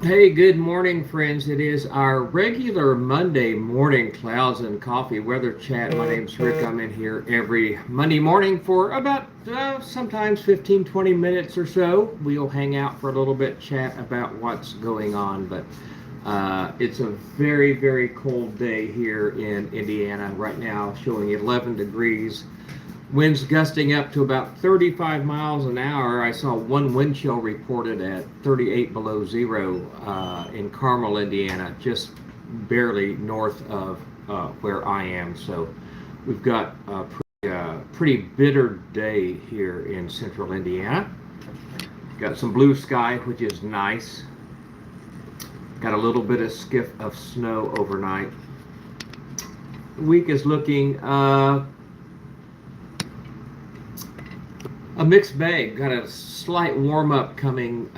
Hey, good morning, friends. It is our regular Monday morning clouds and coffee weather chat. My name's Rick. I'm in here every Monday morning for about sometimes 15, 20 minutes or so. We'll hang out for a little bit, chat about what's going on. But it's a very, very cold day here in Indiana right now, showing 11 degrees. Winds gusting up to about 35 miles an hour. I saw one wind chill reported at 38 below zero in Carmel, Indiana, just barely north of where I am. So we've got a pretty bitter day here in central Indiana. Got some blue sky, which is nice. Got a little bit of skiff of snow overnight. The week is looking a mixed bag. Got a slight warm up coming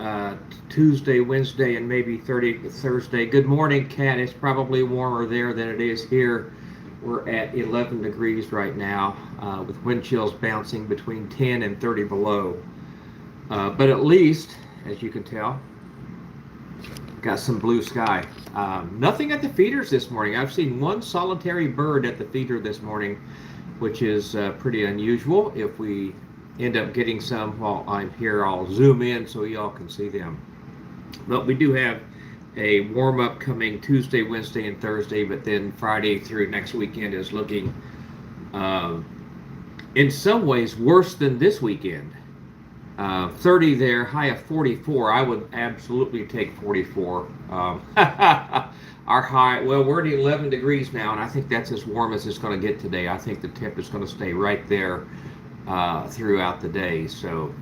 Tuesday, Wednesday, and maybe Thursday. Good morning, Kat. It's probably warmer there than it is here. We're at 11 degrees right now with wind chills bouncing between 10 and 30 below. But at least, as you can tell, got some blue sky. Nothing at the feeders this morning. I've seen one solitary bird at the feeder this morning, which is pretty unusual. If we end up getting some while I'm here, I'll zoom in so y'all can see them. But we do have a warm up coming Tuesday, Wednesday, and Thursday, but then Friday through next weekend is looking in some ways worse than this weekend. 30 there, high of 44. I would absolutely take 44. Our high, well, we're at 11 degrees now, and I think that's as warm as it's going to get today. I think the temp is going to stay right there throughout the day. So,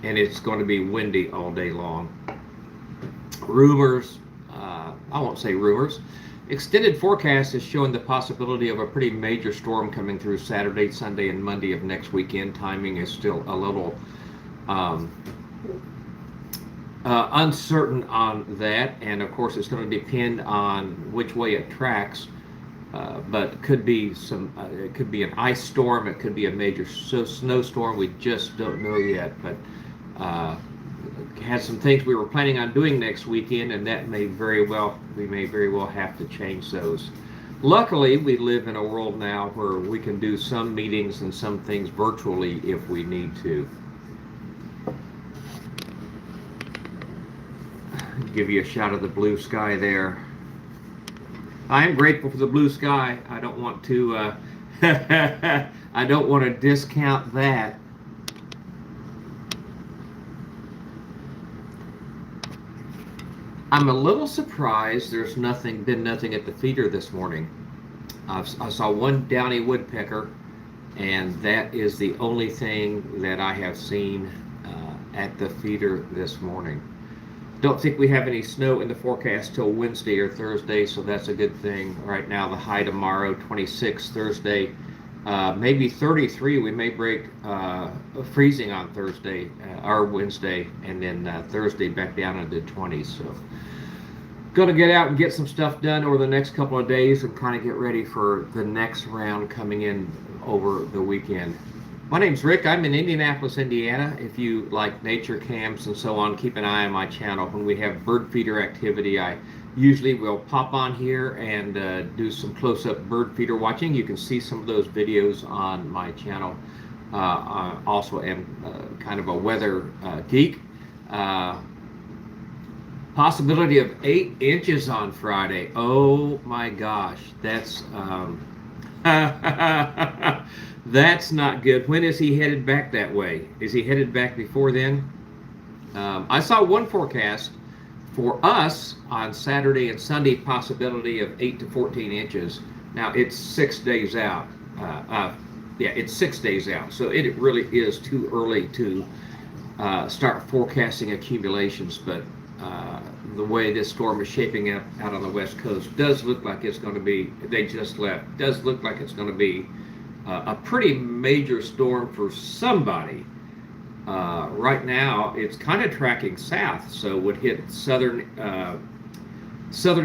and it's going to be windy all day long. Rumors, I won't say rumors. Extended forecast is showing the possibility of a pretty major storm coming through Saturday, Sunday, and Monday of next weekend. Timing is still a little uncertain on that, and of course, it's going to depend on which way it tracks. But could be it could be an ice storm. It could be a major snowstorm. We just don't know yet. But had some things we were planning on doing next weekend, and that may very well have to change those. Luckily, we live in a world now where we can do some meetings and some things virtually if we need to. Give you a shot of the blue sky there. I am grateful for the blue sky. I don't want to I don't want to discount that. I'm a little surprised there's been nothing at the feeder this morning. I saw one downy woodpecker, and that is the only thing that I have seen at the feeder this morning. Don't think we have any snow in the forecast till Wednesday or Thursday, so that's a good thing. Right now, the high tomorrow, 26, Thursday, maybe 33. We may break freezing on Thursday or Wednesday, and then Thursday back down into the 20s. So, going to get out and get some stuff done over the next couple of days and kind of get ready for the next round coming in over the weekend. My name's Rick. I'm in Indianapolis, Indiana. If you like nature cams and so on, keep an eye on my channel. When we have bird feeder activity, I usually will pop on here and do some close-up bird feeder watching. You can see some of those videos on my channel. I also am kind of a weather geek. Possibility of 8 inches on Friday. Oh my gosh, that's that's not good. When is he headed back that way? Is he headed back before then? I saw one forecast for us on Saturday and Sunday, possibility of 8 to 14 inches. Now it's 6 days out. It's 6 days out. So it really is too early to start forecasting accumulations. But the way this storm is shaping up out on the West Coast does look like it's going to be, they just left, does look like it's going to be a pretty major storm for somebody. Right now, it's kind of tracking south, so would hit southern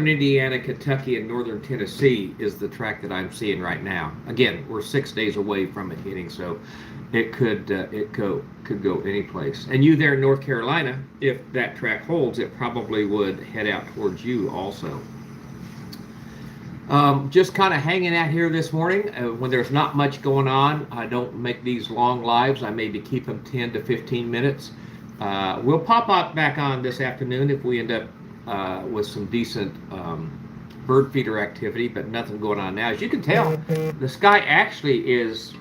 Indiana, Kentucky, and northern Tennessee is the track that I'm seeing right now. Again, we're 6 days away from it hitting, so It could go any place. And you there in North Carolina, if that track holds, it probably would head out towards you also. Just kind of hanging out here this morning when there's not much going on. I don't make these long lives. I maybe keep them 10 to 15 minutes. We'll pop up back on this afternoon if we end up with some decent bird feeder activity, but nothing going on now. As you can tell, the sky actually is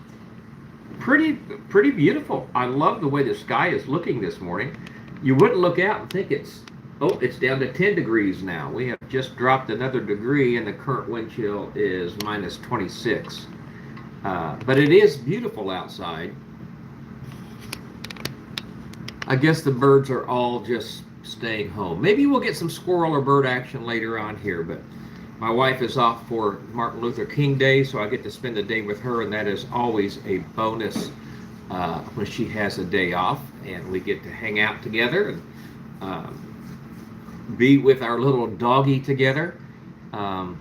pretty beautiful. I love the way the sky is looking this morning. You wouldn't look out and think it's down to 10 degrees now. We have just dropped another degree and the current wind chill is minus 26. But it is beautiful outside. I guess the birds are all just staying home. Maybe we'll get some squirrel or bird action later on here, but my wife is off for Martin Luther King Day, so I get to spend the day with her, and that is always a bonus when she has a day off, and we get to hang out together and be with our little doggy together. 1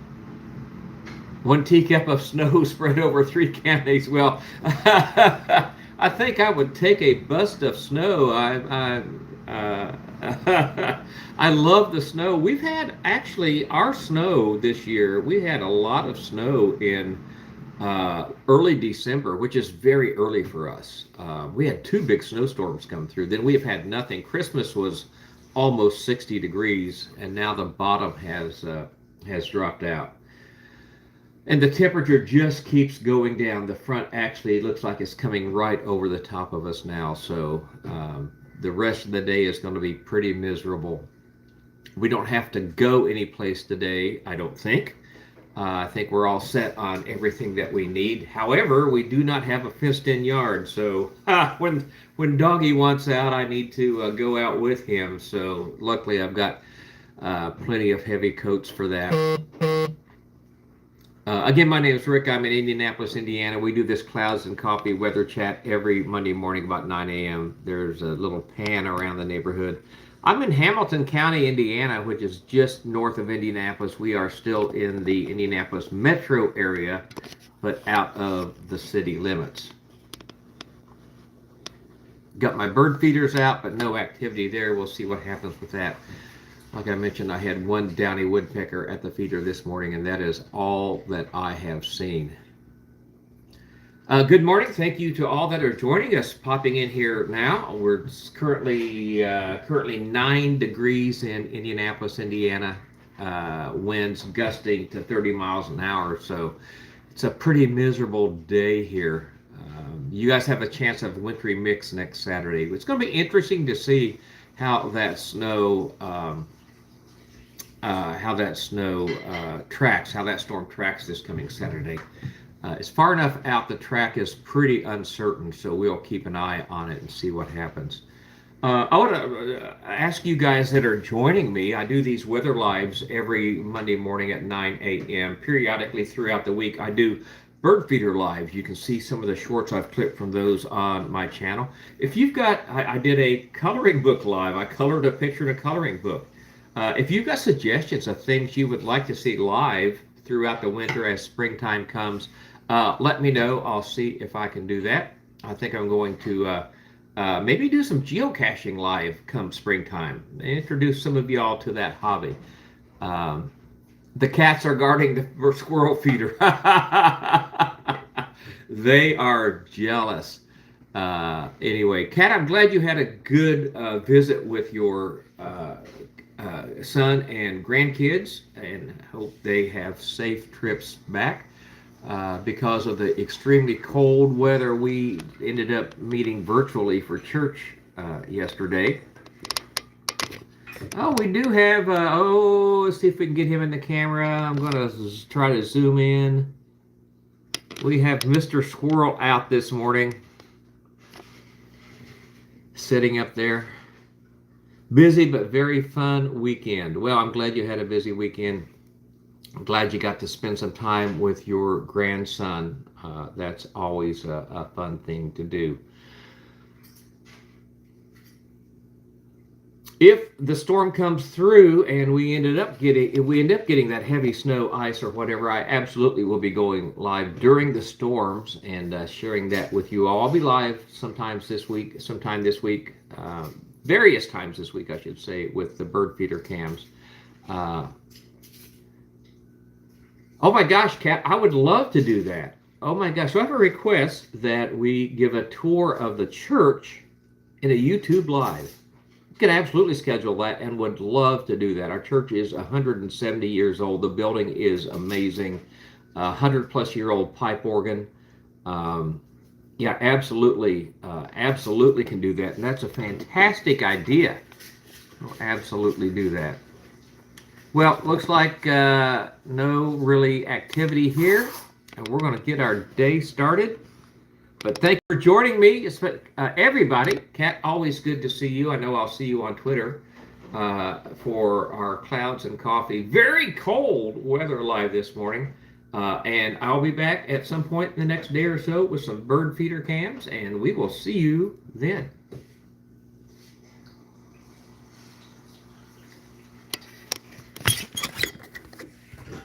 teacup of snow spread over 3 counties. Well, I think I would take a bust of snow. I love the snow. We've had actually our snow this year. We had a lot of snow in early December, which is very early for us. We had 2 big snowstorms come through. Then we've had nothing. Christmas was almost 60 degrees, and now the bottom has dropped out. And the temperature just keeps going down. The front actually looks like it's coming right over the top of us now. So the rest of the day is going to be pretty miserable. We don't have to go any place today, I don't think. I think we're all set on everything that we need. However, we do not have a fenced-in yard. So when Doggy wants out, I need to go out with him. So luckily, I've got plenty of heavy coats for that. Again, my name is Rick. I'm in Indianapolis, Indiana. We do this Clouds and Coffee weather chat every Monday morning about 9 a.m. There's a little pan around the neighborhood. I'm in Hamilton County, Indiana, which is just north of Indianapolis. We are still in the Indianapolis metro area, but out of the city limits. Got my bird feeders out, but no activity there. We'll see what happens with that. Like I mentioned, I had 1 downy woodpecker at the feeder this morning, and that is all that I have seen. Good morning. Thank you to all that are joining us, popping in here now. We're currently 9 degrees in Indianapolis, Indiana. Winds gusting to 30 miles an hour, so it's a pretty miserable day here. You guys have a chance of wintry mix next Saturday. It's going to be interesting to see how that snow tracks, how that storm tracks this coming Saturday. It's far enough out, the track is pretty uncertain, so we'll keep an eye on it and see what happens. I want to ask you guys that are joining me, I do these weather lives every Monday morning at 9 a.m. Periodically throughout the week, I do bird feeder lives. You can see some of the shorts I've clipped from those on my channel. If you've got, I did a coloring book live. I colored a picture in a coloring book. If you've got suggestions of things you would like to see live throughout the winter as springtime comes, let me know. I'll see if I can do that. I think I'm going to maybe do some geocaching live come springtime. Introduce some of y'all to that hobby. The cats are guarding the squirrel feeder. They are jealous. Anyway, Kat, I'm glad you had a good visit with your son and grandkids, and hope they have safe trips back. Because of the extremely cold weather, we ended up meeting virtually for church yesterday. Oh, we do have, let's see if we can get him in the camera. I'm going to try to zoom in. We have Mr. Squirrel out this morning, sitting up there. Busy but very fun weekend. Well, I'm glad you had a busy weekend. I'm glad you got to spend some time with your grandson. That's always a fun thing to do. if the storm comes through and we end up getting that heavy snow, ice, or whatever, I absolutely will be going live during the storms and sharing that with you all. I'll be live sometime this week, various times this week, I should say, with the bird feeder cams. Uh, oh my gosh, Kat, I would love to do that. Oh my gosh, so I have a request that we give a tour of the church in a YouTube live. Can absolutely schedule that and would love to do that. Our church is 170 years old. The building is amazing. 100-plus-year-old pipe organ. Yeah, absolutely, absolutely can do that. And that's a fantastic idea. We'll absolutely do that. Well, looks like no really activity here. And we're going to get our day started. But thank you for joining me, everybody. Kat, always good to see you. I know I'll see you on Twitter for our Clouds and Coffee. Very cold weather live this morning. And I'll be back at some point in the next day or so with some bird feeder cams, and we will see you then.